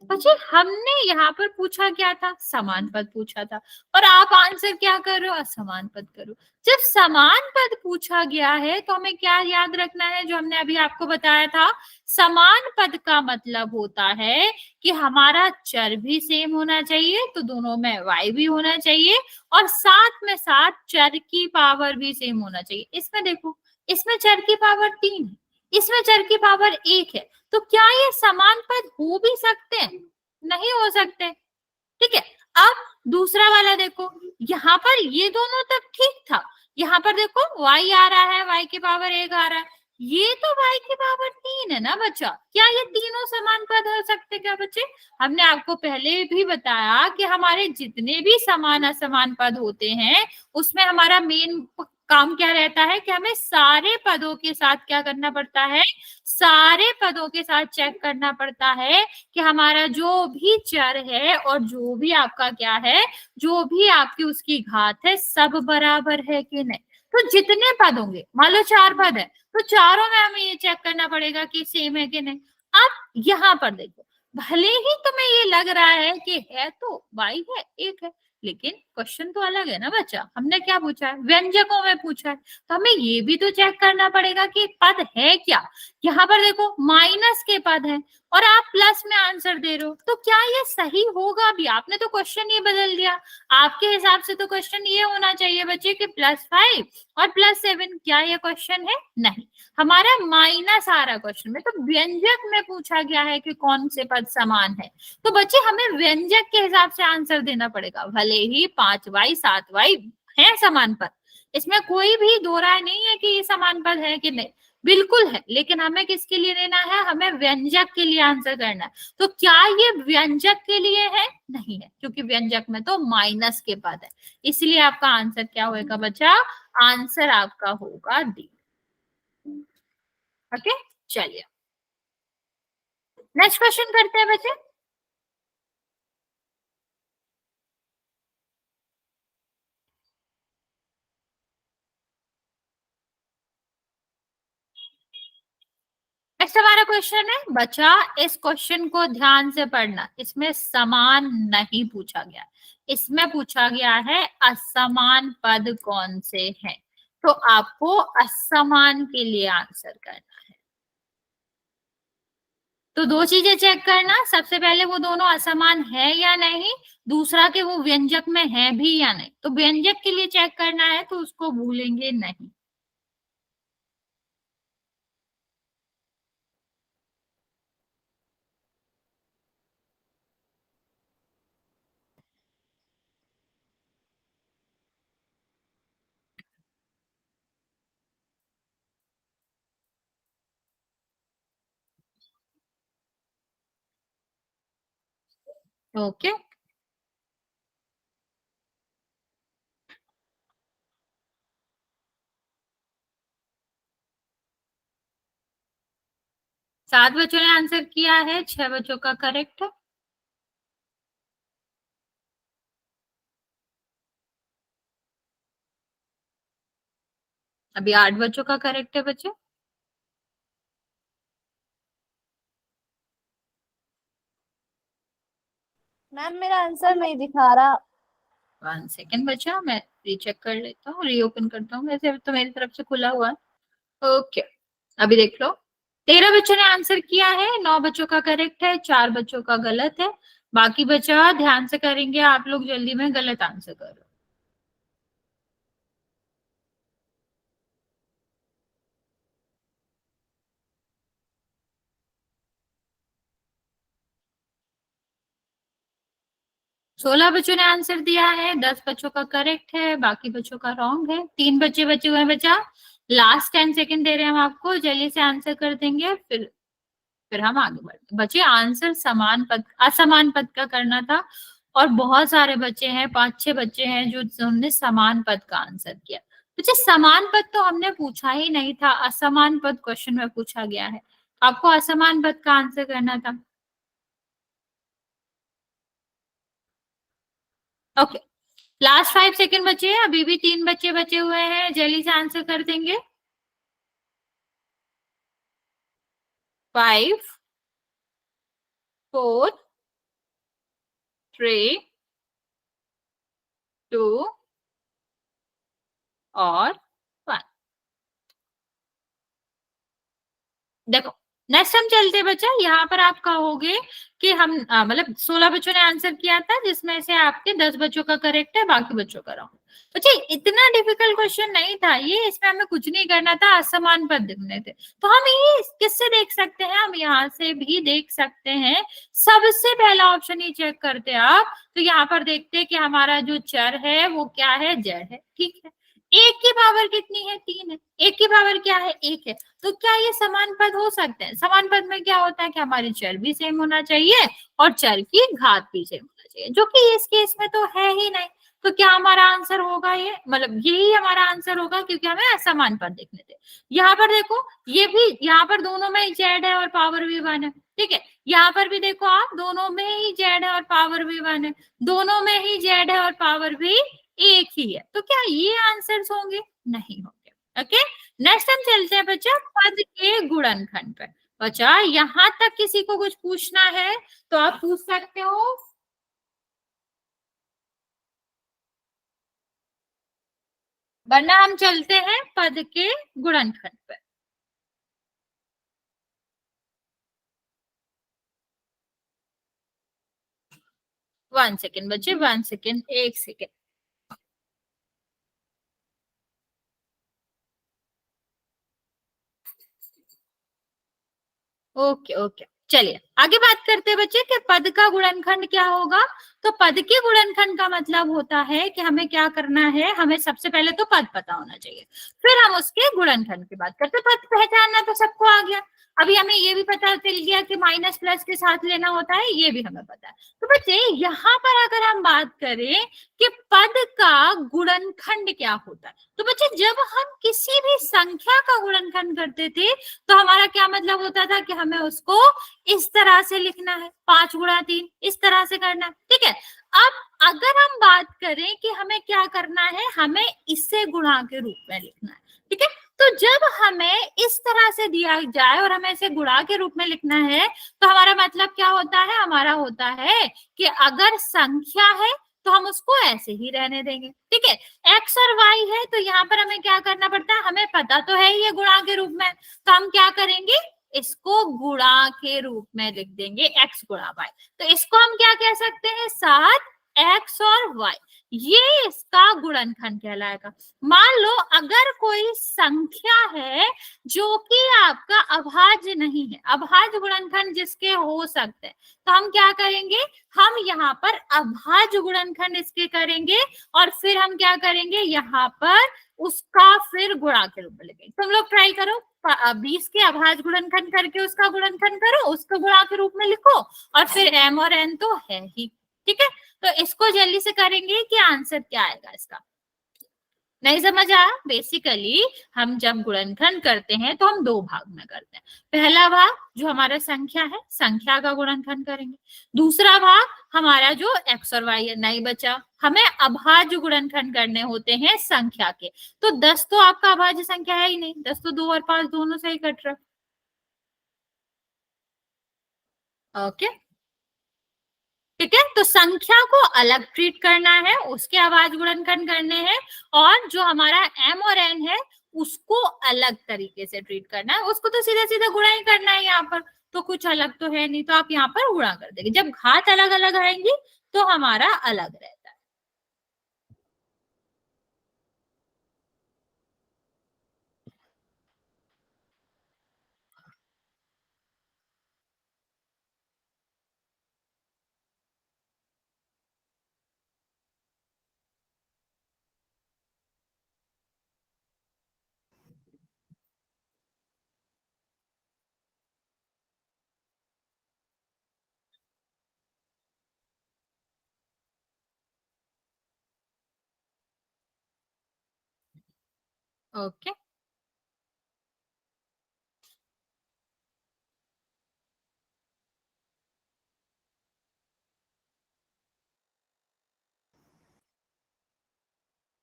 बच्चे हमने यहाँ पर पूछा क्या था, समान पद पूछा था, और आप आंसर क्या कर रहे हो, असमान पद करो। जब समान पद पूछा गया है तो हमें क्या याद रखना है, जो हमने अभी आपको बताया था, समान पद का मतलब होता है कि हमारा चर भी सेम होना चाहिए, तो दोनों में y भी होना चाहिए, और साथ में साथ चर की पावर भी सेम होना चाहिए। इसमें देखो, इसमें चर की पावर 3 है, इसमें चर की पावर 1 है, तो क्या ये समान पद हो भी सकते हैं? नहीं हो सकते। ठीक है, अब दूसरा वाला देखो, यहाँ पर ये दोनों तक ठीक था, यहाँ पर देखो y आ रहा है, y की पावर 1 आ रहा है, ये तो y की पावर 3 है ना बच्चा। क्या ये तीनों समान पद हो सकते क्या बच्चे? हमने आपको पहले भी बताया कि हमारे जितने भी समान असमान पद होते हैं उसमें हमारा मेन काम क्या रहता है कि हमें सारे पदों के साथ क्या करना पड़ता है, सारे पदों के साथ चेक करना पड़ता है कि हमारा जो भी चर है और जो भी आपका क्या है, जो भी आपकी उसकी घात है, सब बराबर है कि नहीं। तो जितने पद होंगे, मान लो 4 पद है, तो चारों में हमें ये चेक करना पड़ेगा कि सेम है कि नहीं। अब यहाँ पर देखो, भले ही तुम्हें ये लग रहा है कि है तो y है, 1 है, लेकिन क्वेश्चन तो अलग है ना बच्चा। हमने क्या पूछा है, व्यंजकों में पूछा है, तो हमें ये भी तो चेक करना पड़ेगा कि पद है क्या। यहाँ पर देखो माइनस के पद है और आप प्लस में आंसर दे रहे हो, तो क्या ये सही होगा भी? आपने तो क्वेश्चन ये बदल दिया। आपके हिसाब से तो क्वेश्चन ये होना चाहिए बच्चे कि +5 और +7, क्या ये क्वेश्चन है? नहीं, हमारा माइनस आ रहा क्वेश्चन में, तो व्यंजक में पूछा गया है कि कौन से पद समान है, तो बच्चे हमें व्यंजक के हिसाब से आंसर देना पड़ेगा। भले ही 5y 7y है समान पद, इसमें कोई भी दो राय नहीं है कि ये समान पद है कि नहीं, बिल्कुल है, लेकिन हमें किसके लिए लेना है, हमें व्यंजक के लिए आंसर करना है। तो क्या ये व्यंजक के लिए है? नहीं है, क्योंकि व्यंजक में तो माइनस के पद है, इसलिए आपका आंसर क्या होगा बच्चा, आंसर आपका होगा डी। ओके, चलिए नेक्स्ट क्वेश्चन करते हैं बच्चे। नेक्स्ट हमारा क्वेश्चन है बच्चा, इस क्वेश्चन को ध्यान से पढ़ना, इसमें समान नहीं पूछा गया, इसमें पूछा गया है असमान पद कौन से हैं, तो आपको असमान के लिए आंसर करना है। तो दो चीजें चेक करना, सबसे पहले वो दोनों असमान है या नहीं, दूसरा कि वो व्यंजक में है भी या नहीं। तो व्यंजक के लिए चेक करना है तो उसको भूलेंगे नहीं। ओके, 7 बच्चों ने आंसर किया है, 6 बच्चों का करेक्ट है। अभी 8 बच्चों का करेक्ट है बच्चे। मैम मेरा आंसर नहीं दिखा रहा। 1 सेकेंड बच्चा, मैं रीचेक कर लेता हूँ, रीओपन करता हूँ, वैसे तो मेरी तरफ से खुला हुआ है। ओके, अभी देख लो, 13 बच्चों ने आंसर किया है, 9 बच्चों का करेक्ट है, 4 बच्चों का गलत है। बाकी बच्चा ध्यान से करेंगे, आप लोग जल्दी में गलत आंसर करो। सोलह बच्चों ने आंसर दिया है, 10 बच्चों का करेक्ट है, बाकी बच्चों का रॉन्ग है। 3 बच्चे बचे हुए हैं बच्चा, लास्ट 10 सेकेंड दे रहे हैं हम आपको, जल्दी से आंसर कर देंगे, फिर हम आगे बढ़ते। बच्चे आंसर समान पद असमान पद का करना था, और बहुत सारे बच्चे हैं, 5-6 बच्चे हैं जो हमने समान पद का आंसर किया। बच्चे समान पद तो हमने पूछा ही नहीं था, असमान पद क्वेश्चन में पूछा गया है, आपको असमान पद का आंसर करना था। ओके, लास्ट 5 सेकेंड बचे हैं, अभी भी 3 बच्चे बचे हुए हैं, जल्दी से आंसर कर देंगे। 5 4 3 2 और 1। देखो नेक्स्ट हम चलते बच्चा, यहाँ पर आप कहोगे कि हम मतलब 16 बच्चों ने आंसर किया था, जिसमें से आपके 10 बच्चों का करेक्ट है, बाकी बच्चों का रॉन्ग। बच्चे इतना डिफिकल्ट क्वेश्चन नहीं था ये, इसमें हमें कुछ नहीं करना था, असमान पद दिखने थे। तो हम ये किससे देख सकते हैं, हम यहाँ से भी देख सकते हैं। सबसे पहला ऑप्शन ही चेक करते हैं आप, तो यहाँ पर देखते हैं कि हमारा जो चर है वो क्या है, जेड है, ठीक है। एक की पावर कितनी है, 3 है, एक की पावर क्या है, 1 है। तो क्या ये समान पद हो सकते हैं? समान पद में क्या होता है कि हमारी चर भी सेम होना चाहिए और चर की घात भी सेम होना चाहिए, जो कि इस केस में तो है ही नहीं। तो क्या हमारा आंसर होगा ये, मतलब यही हमारा आंसर होगा, क्योंकि हमें असमान पद देखने थे। यहाँ पर देखो, ये भी यहाँ पर दोनों में ही जेड है और पावर भी 1 है, ठीक है। यहाँ पर भी देखो आप, दोनों में ही जेड है और पावर भी 1 है, दोनों में ही जेड है और पावर भी एक ही है। तो क्या ये आंसर्स होंगे? नहीं होंगे। ओके, नेक्स्ट हम चलते हैं बच्चा पद के गुणनखंड पर। बच्चा यहाँ तक किसी को कुछ पूछना है तो आप पूछ सकते हो। वरना हम चलते हैं पद के गुणनखंड पर। 1 सेकेंड बच्चे, 1 सेकेंड, 1 सेकेंड। ओके ओके, चलिए आगे बात करते हैं बच्चे कि पद का गुणनखंड क्या होगा। तो पद के गुणनखंड का मतलब होता है कि हमें क्या करना है, हमें सबसे पहले तो पद पता होना चाहिए, फिर हम उसके गुणनखंड की बात करते हैं। पद पहचानना तो सबको आ गया, अभी हमें ये भी पता चल गया कि माइनस प्लस के साथ लेना होता है, ये भी हमें पता है। तो बच्चे यहाँ पर अगर हम बात करें कि पद का गुणनखंड क्या होता है, तो बच्चे जब हम किसी भी संख्या का गुणनखंड करते थे तो हमारा क्या मतलब होता था कि हमें उसको इस तरह से लिखना है, 5 गुणा 3, इस तरह से करना है, ठीक है। अब अगर हम बात करें कि हमें क्या करना है, हमें इससे गुणा के रूप में लिखना है, ठीक है। तो जब हमें इस तरह से दिया जाए और हमें इसे गुणा के रूप में लिखना है, तो हमारा मतलब क्या होता है, हमारा होता है कि अगर संख्या है तो हम उसको ऐसे ही रहने देंगे, ठीक है। एक्स और वाई है तो यहाँ पर हमें क्या करना पड़ता है, हमें पता तो है ये गुणा के रूप में, तो हम क्या करेंगे, इसको गुणा के रूप में लिख देंगे, एक्स गुणा वाई। तो इसको हम क्या कह सकते हैं, 7 एक्स और वाई, ये इसका गुणनखंड कहलाएगा। मान लो अगर कोई संख्या है जो कि आपका अभाज्य नहीं है, अभाज्य गुणनखंड जिसके हो सकते हैं, तो हम क्या करेंगे, हम यहाँ पर अभाज्य गुणनखंड इसके करेंगे और फिर हम क्या करेंगे, यहाँ पर उसका फिर गुणा के रूप में लिखेंगे। तुम लोग ट्राई करो, 20 के अभाज्य गुणनखंड करके उसका गुणनखंड करो, उसको गुणा के रूप में लिखो और फिर m और n तो है ही, ठीक है। तो इसको जल्दी से करेंगे कि आंसर क्या आएगा इसका। नहीं समझ आया? बेसिकली हम जब गुणनखंड करते हैं तो हम 2 भाग में करते हैं। पहला भाग जो हमारा संख्या है, संख्या का गुणनखंड करेंगे। दूसरा भाग हमारा जो एक्स और वाई है, नहीं बचा, हमें अभाज्य गुणनखंड करने होते हैं संख्या के। तो 10 तो आपका अभाज्य संख्या है ही नहीं, 10 तो 2 और 5 दोनों से ही कट रहा। ओके, ठीक है। तो संख्या को अलग ट्रीट करना है, उसके अभाज्य गुणनखंड करने हैं, और जो हमारा m और n है उसको अलग तरीके से ट्रीट करना है, उसको तो सीधा सीधा गुणा ही करना है यहाँ पर, तो कुछ अलग तो है नहीं, तो आप यहाँ पर गुणा कर देंगे। जब घात अलग अलग आएंगी तो हमारा अलग रहता है। Okay,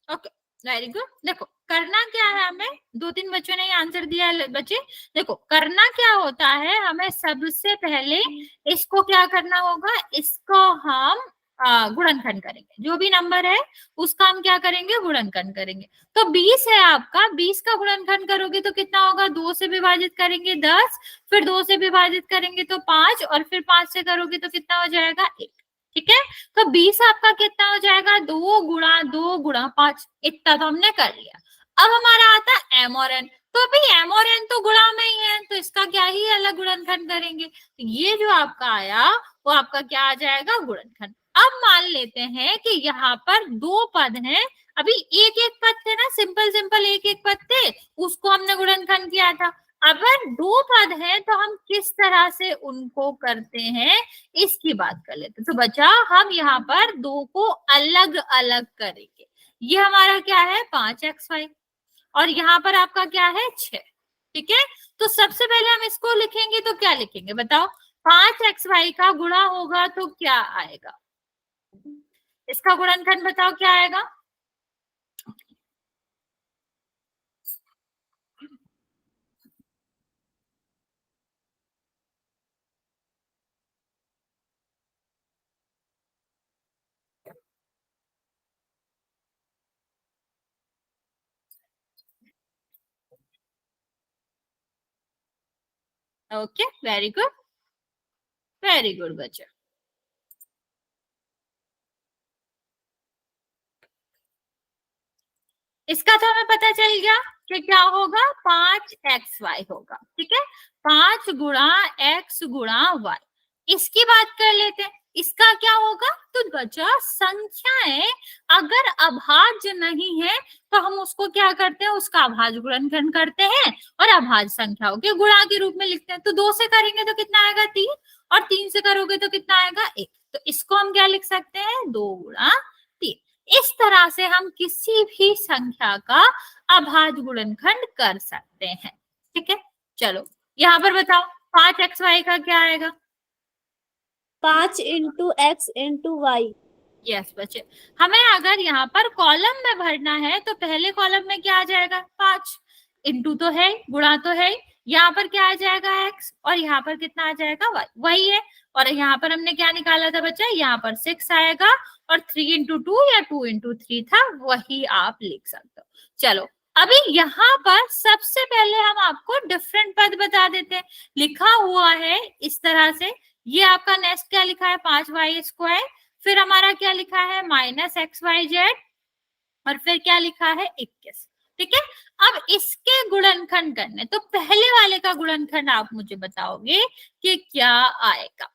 okay, very good. देखो करना क्या है, हमें 2-3 बच्चों ने आंसर दिया है बच्चे। देखो करना क्या होता है, हमें सबसे पहले इसको क्या करना होगा, इसको हम गुणनखंड करेंगे, जो भी नंबर है उसका हम क्या करेंगे, गुणनखंड करेंगे। तो 20 है आपका, 20 का गुणनखंड करोगे तो कितना होगा, 2 से विभाजित करेंगे 10, फिर 2 से विभाजित करेंगे तो 5, और फिर 5 से करोगे तो कितना हो जाएगा, 1। ठीक है, तो 20 आपका कितना हो जाएगा, 2 गुणा 2 गुणा 5, इतना तो हमने कर लिया। अब हमारा आता है एम और एन, तो भाई एम और एन तो गुणा में ही है, तो इसका क्या ही अलग गुणनखंड करेंगे, तो ये जो आपका आया वो आपका क्या आ जाएगा, गुणनखंड। अब मान लेते हैं कि यहाँ पर दो पद हैं, अभी एक एक पद थे ना, सिंपल सिंपल एक एक पद थे, उसको हमने गुणनखंड किया था। अगर दो पद हैं तो हम किस तरह से उनको करते हैं इसकी बात कर लेते हैं। तो बच्चा हम यहाँ पर दो को अलग अलग करेंगे। ये हमारा क्या है 5xy, और यहाँ पर आपका क्या है 6। ठीक है, तो सबसे पहले हम इसको लिखेंगे तो क्या लिखेंगे बताओ, 5xy का गुणा होगा तो क्या आएगा, इसका गुणनखंड बताओ क्या आएगा। Okay, very good, very good बच्चा। इसका तो हमें पता चल गया कि क्या होगा, 5xy होगा। ठीक है, 5 गुणा x गुणा y। इसकी बात कर लेते हैं, इसका क्या होगा, तो बच्चा संख्याएं अगर अभाज्य नहीं है तो हम उसको क्या करते हैं, उसका अभाज्य गुणनखंड करते हैं और अभाज्य संख्याओं के गुणा के रूप में लिखते हैं। तो 2 से करेंगे तो कितना आएगा 3, और 3 से करोगे तो कितना आएगा 1। तो इसको हम क्या लिख सकते हैं, 2 गुणा 3। इस तरह से हम किसी भी संख्या का अभाज्य गुणनखंड कर सकते हैं। ठीक है, चलो यहाँ पर बताओ 5xy का क्या आएगा। 5 into X into Y. Yes बच्चे, हमें अगर यहाँ पर कॉलम में भरना है तो पहले कॉलम में क्या आ जाएगा 5, इंटू तो है, गुणा तो है, यहाँ पर क्या आ जाएगा x, और यहाँ पर कितना आ जाएगा y, वही है। और यहाँ पर हमने क्या निकाला था बच्चा, यहाँ पर 6 आएगा, और 3 इंटू 2 या 2 इंटू 3 था, वही आप लिख सकते हो। चलो अभी यहाँ पर सबसे पहले हम आपको डिफरेंट पद बता देते हैं। लिखा हुआ है इस तरह से, ये आपका नेक्स्ट क्या लिखा है 5y², फिर हमारा क्या लिखा है -xyz, और फिर क्या लिखा है 21। ठीक है, अब इसके गुणनखंड करने, तो पहले वाले का गुणनखंड आप मुझे बताओगे कि क्या आएगा।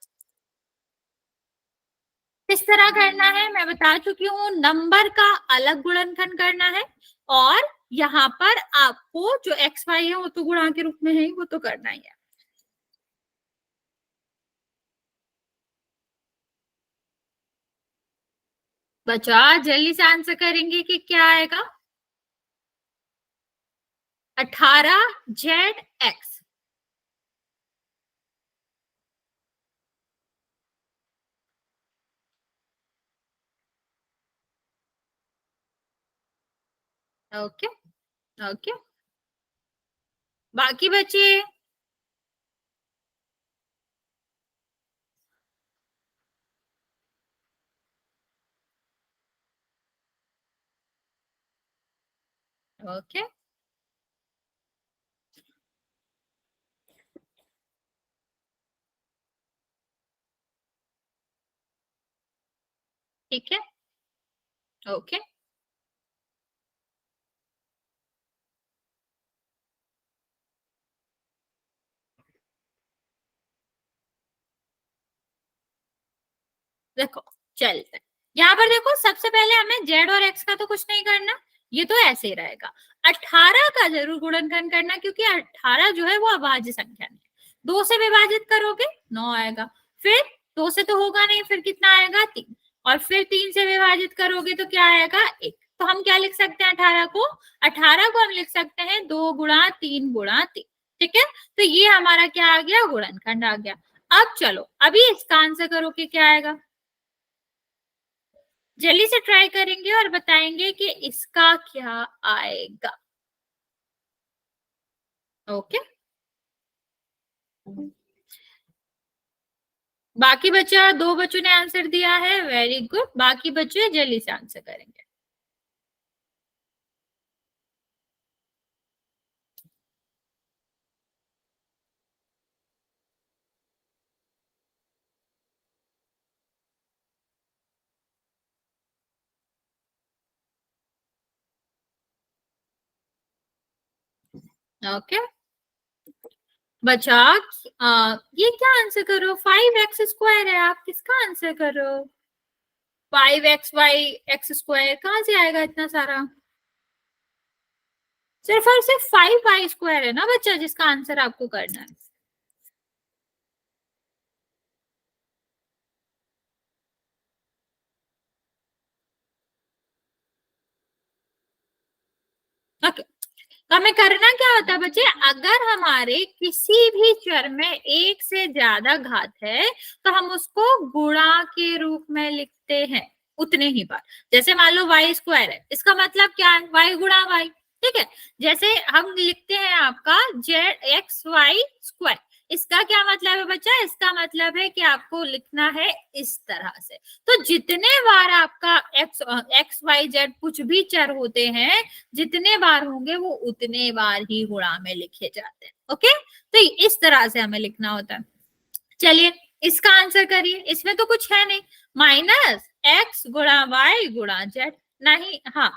किस तरह करना है मैं बता चुकी हूँ, नंबर का अलग गुणनखंड करना है, और यहाँ पर आपको जो एक्स वाई है वो तो गुणा के रूप में है, वो तो करना ही है। बच्चा जल्दी से आंसर करेंगे कि क्या आएगा, 18zx। ओके, ओके, बाकी बच्चे ओके, ठीक है, ओके, देखो चलते हैं। यहाँ पर देखो सबसे पहले हमें जेड और एक्स का तो कुछ नहीं करना, ये तो ऐसे ही रहेगा। 18 का जरूर गुणनखंड करना, क्योंकि 18 जो है वो अभाज्य संख्या है। 2 से विभाजित करोगे 9 आएगा, फिर 2 से तो होगा नहीं, फिर कितना आएगा 3, और फिर 3 से विभाजित करोगे तो क्या आएगा 1। तो हम क्या लिख सकते हैं 18 को हम लिख सकते हैं 2 गुणा 3 गुणा 3। ठीक है, तो ये हमारा क्या आ गया, गुणनखंड आ गया। अब चलो अभी इसका आंसर करो कि क्या आएगा, जल्दी से ट्राई करेंगे और बताएंगे कि इसका क्या आएगा। ओके, बाकी बच्चा 2 बच्चों ने आंसर दिया है, वेरी गुड। बाकी बच्चे जल्दी से आंसर करेंगे। ओके बचा ये क्या आंसर करो, 5x² है, आप किसका आंसर करो? 5xy(x²) कहाँ से आएगा इतना सारा? सिर्फ और सिर्फ 5y² है ना बच्चा, जिसका आंसर आपको करना है। ओके तो हमें करना क्या होता है बच्चे, अगर हमारे किसी भी चर में एक से ज्यादा घात है तो हम उसको गुणा के रूप में लिखते हैं उतने ही बार। जैसे मान लो y² है, इसका मतलब क्या है, y गुणा y, ठीक है। जैसे हम लिखते हैं आपका xy², इसका क्या मतलब है बच्चा, इसका मतलब है कि आपको लिखना है इस तरह से। तो जितने बार आपका x y z कुछ भी चर होते हैं, जितने बार होंगे वो उतने बार ही गुणा में लिखे जाते हैं। ओके तो इस तरह से हमें लिखना होता है। चलिए इसका आंसर करिए, इसमें तो कुछ है नहीं, -x गुणा y गुणा z, नहीं, हाँ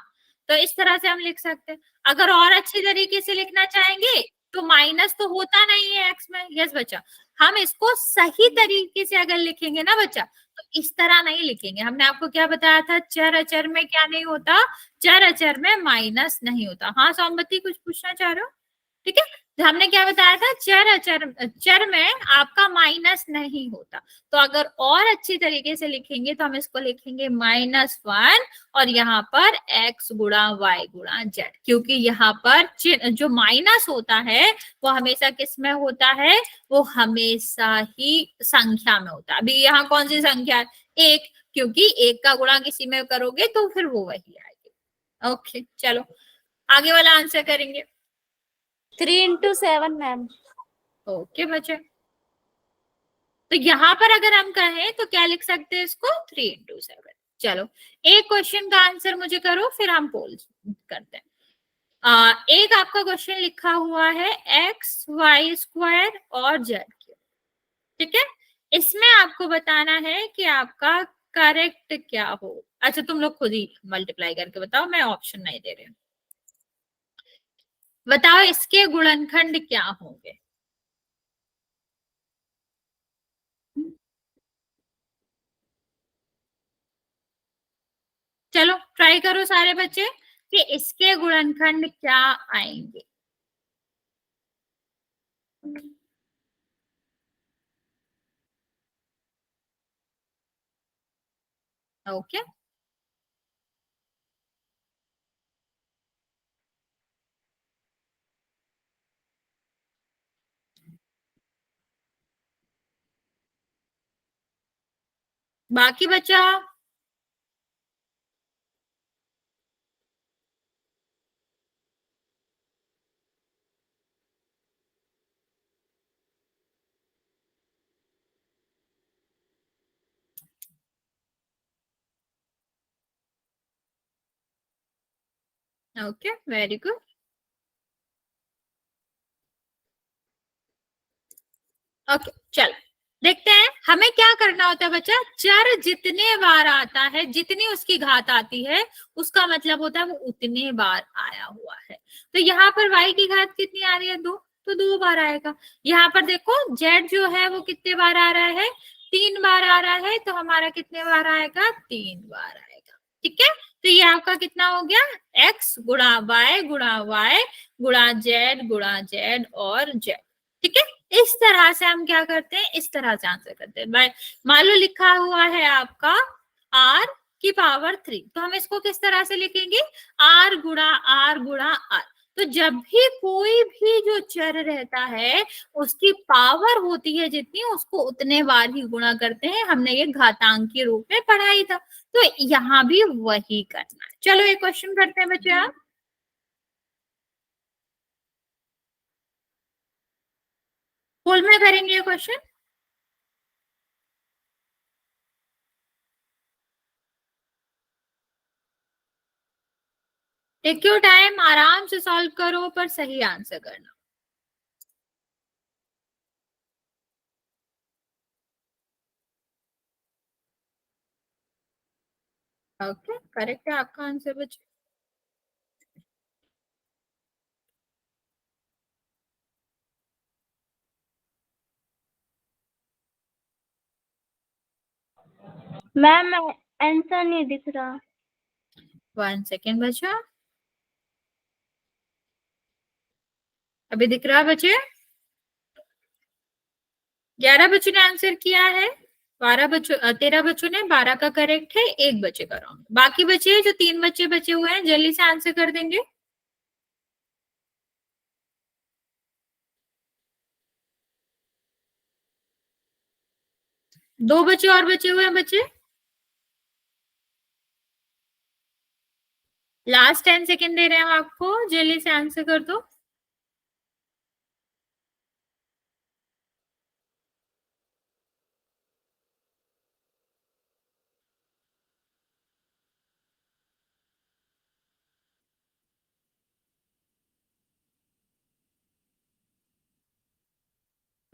तो इस तरह से हम लिख सकते हैं। अगर और अच्छी तरीके से लिखना चाहेंगे तो माइनस तो होता नहीं है एक्स में, यस बच्चा, हम इसको सही तरीके से अगर लिखेंगे ना बच्चा तो इस तरह नहीं लिखेंगे। हमने आपको क्या बताया था, चर अचर में क्या नहीं होता, चर अचर में माइनस नहीं होता। हाँ सौमबत्ती कुछ पूछना चाह रहे हो? ठीक है तो हमने क्या बताया था, चर अचर चर में आपका माइनस नहीं होता। तो अगर और अच्छी तरीके से लिखेंगे तो हम इसको लिखेंगे -1 और यहाँ पर x गुणा y गुणा z, क्योंकि यहाँ पर जो माइनस होता है वो हमेशा किस में होता है, वो हमेशा ही संख्या में होता है। अभी यहाँ कौन सी संख्या है, 1, क्योंकि 1 का गुणा किसी में करोगे तो फिर वो वही आएगी। ओके चलो आगे वाला आंसर करेंगे। 3 × 7 मैम। ओके बच्चे तो यहाँ पर अगर हम कहें तो क्या लिख सकते हैं इसको, 3 × 7। चलो एक क्वेश्चन का आंसर मुझे करो फिर हम पोल करते हैं। एक आपका क्वेश्चन लिखा हुआ है xy² और z3, ठीक है। इसमें आपको बताना है कि आपका करेक्ट क्या हो। अच्छा तुम लोग खुद ही मल्टीप्लाई करके बताओ, मैं ऑप्शन नहीं दे रही हूँ। बताओ इसके गुणनखंड क्या होंगे। चलो ट्राई करो सारे बच्चे कि इसके गुणनखंड क्या आएंगे। ओके बाकी बच्चा, ओके वेरी गुड। ओके चलो देखते हैं हमें क्या करना होता है बच्चा, चर जितने बार आता है, जितनी उसकी घात आती है उसका मतलब होता है वो उतने बार आया हुआ है। तो यहाँ पर y की घात कितनी आ रही है, 2, तो 2 बार आएगा। यहाँ पर देखो z जो है वो कितने बार आ रहा है, 3 बार आ रहा है, तो हमारा कितने बार आएगा, 3 बार आएगा। ठीक है तो ये आपका कितना हो गया, x गुणा y गुणा y गुणा z गुणा z और z। ठीक है इस तरह से हम क्या करते हैं, इस तरह से आंसर करते हैं। मान लो लिखा हुआ है आपका r⁻³ तो हम इसको किस तरह से लिखेंगे, r गुणा r। तो जब भी कोई भी जो चर रहता है उसकी पावर होती है जितनी, उसको उतने बार ही गुणा करते हैं। हमने ये घातांक के रूप में पढ़ा ही था, तो यहाँ भी वही करना है। चलो एक क्वेश्चन करते हैं बच्चे, आप फुल में करेंगे ये क्वेश्चन। टेक योर टाइम, आराम से सॉल्व करो पर सही आंसर करना। ओके करेक्ट है आपका आंसर बच्चे। मैम आंसर नहीं दिख रहा। 1 सेकेंड बच्चा, अभी दिख रहा बच्चे? 11 बच्चों ने आंसर किया है, 13 बच्चों ने, 12 का करेक्ट है, 1 बच्चे का रॉन्ग। बाकी बचे जो 3 बच्चे बचे हुए हैं जल्दी से आंसर कर देंगे। 2 बच्चे और बचे हुए हैं बच्चे। लास्ट 10 सेकेंड दे रहे हैं हम आपको, जल्दी से आंसर कर दो।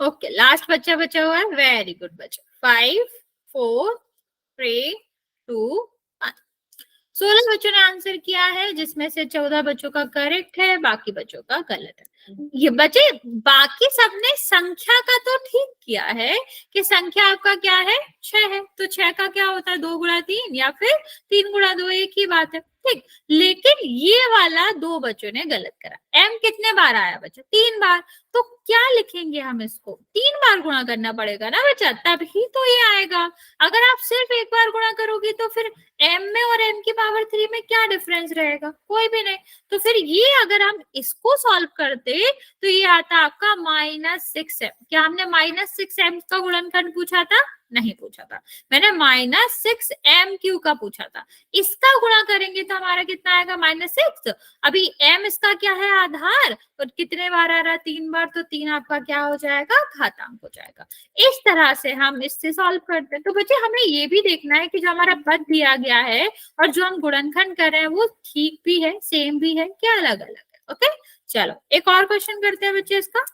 ओके, लास्ट बच्चा बचा हुआ है, वेरी गुड बच्चा। 5 4 3 2 1। 16 बच्चों ने आंसर किया है, जिसमें से 14 बच्चों का करेक्ट है, बाकी बच्चों का गलत है। ये बच्चे बाकी सबने संख्या का तो ठीक किया है कि संख्या आपका क्या है, 6 है, तो 6 का क्या होता है, 2 गुणा 3 या फिर 3 गुणा 2, एक ही बात है, ठीक। लेकिन ये वाला 2 बच्चों ने गलत करा। m कितने बार आया बच्चा, 3 बार, तो क्या लिखेंगे हम इसको, 3 बार गुणा करना पड़ेगा ना बच्चा, तभी तो ये आएगा। अगर आप सिर्फ एक बार गुणा करोगे तो फिर m में और m की पावर 3 में क्या डिफरेंस रहेगा, कोई भी नहीं। तो फिर ये अगर हम इसको सॉल्व करते तो ये आता आपका -6m। क्या हमने -6m का गुणनखंड पूछा था, नहीं पूछा था, मैंने -6m³ का पूछा था। इसका गुणा करेंगे तो हमारा कितना आएगा, -6। अभी m इसका क्या है, आधार, और कितने बार आ रहा है, 3 बार, तो 3 आपका क्या हो जाएगा, घातांक हो जाएगा। इस तरह से हम इससे सॉल्व करते हैं। तो बच्चे हमें ये भी देखना है कि जो हमारा पद दिया गया है और जो हम गुणनखंड कर रहे हैं वो ठीक भी है, सेम भी है, क्या अलग अलग है। ओके, चलो एक और क्वेश्चन करते हैं बच्चे इसका।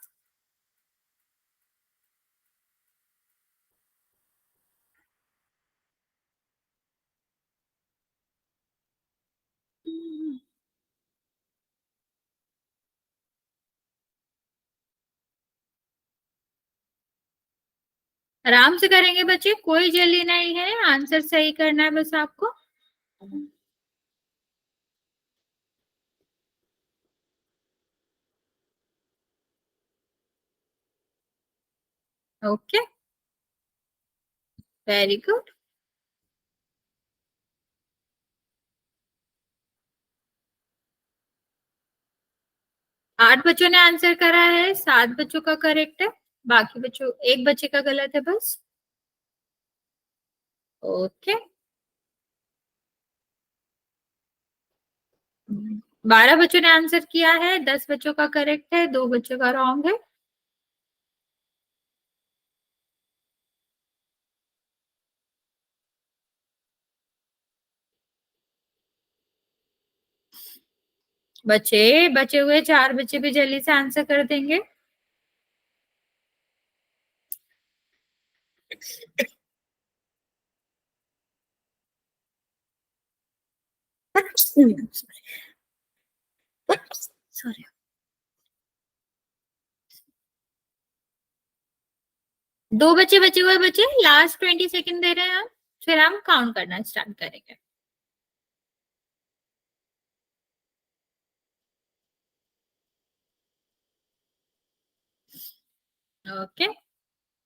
आराम से करेंगे बच्चे, कोई जल्दी नहीं है, आंसर सही करना है बस आपको। Okay, very good. 8 बच्चों ने आंसर करा है, 7 बच्चों का करेक्ट है, बाकी बच्चों, एक बच्चे का गलत है बस। ओके, 12 बच्चों ने आंसर किया है, 10 बच्चों का करेक्ट है, 2 बच्चों का रॉन्ग है। बच्चे बचे हुए 4 बच्चे भी जल्दी से आंसर कर देंगे। सॉरी, 2 बच्चे बचे हुए बच्चे, लास्ट 20 सेकंड दे रहे हैं हम, फिर हम काउंट करना स्टार्ट करेंगे। ओके,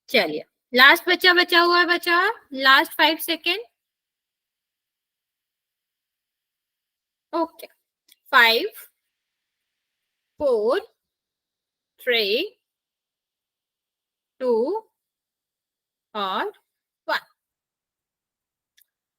चलिए लास्ट बच्चा बचा हुआ है बच्चा, लास्ट 5 सेकेंड। ओके, 5 4 3 2 और 1।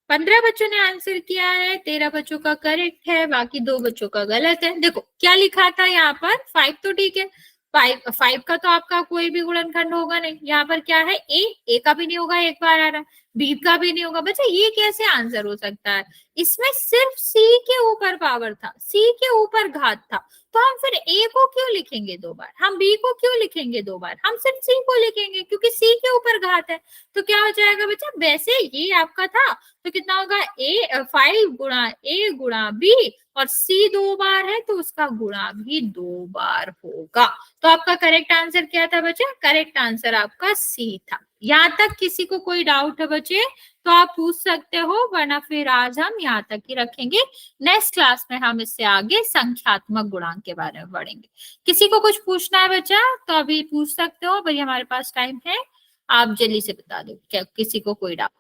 15 बच्चों ने आंसर किया है, 13 बच्चों का करेक्ट है, बाकी 2 बच्चों का गलत है। देखो क्या लिखा था यहाँ पर, 5 तो ठीक है, 5 का तो आपका कोई भी गुणनखंड होगा नहीं। यहाँ पर क्या है, ए का भी नहीं होगा, एक बार आ रहा है, बी का भी नहीं होगा। बच्चा ये कैसे आंसर हो सकता है, इसमें सिर्फ सी के ऊपर पावर था, सी के ऊपर घात था, तो हम फिर ए को क्यों लिखेंगे 2 बार, हम बी को क्यों लिखेंगे 2 बार, हम सिर्फ सी को लिखेंगे क्योंकि सी के ऊपर घात है। तो क्या हो जाएगा बच्चा, वैसे ये आपका था तो कितना होगा, 5 गुणा ए गुणा बी और सी 2 बार है तो उसका गुणा भी 2 बार होगा। तो आपका करेक्ट आंसर क्या था बच्चे? करेक्ट आंसर आपका सी था। यहाँ तक किसी को कोई डाउट है बच्चे तो आप पूछ सकते हो, वरना फिर आज हम यहाँ तक ही रखेंगे। नेक्स्ट क्लास में हम इससे आगे संख्यात्मक गुणांक के बारे में पढ़ेंगे। किसी को कुछ पूछना है बच्चा तो अभी पूछ सकते हो, भाई हमारे पास टाइम है, आप जल्दी से बता दो क्या किसी को कोई डाउट।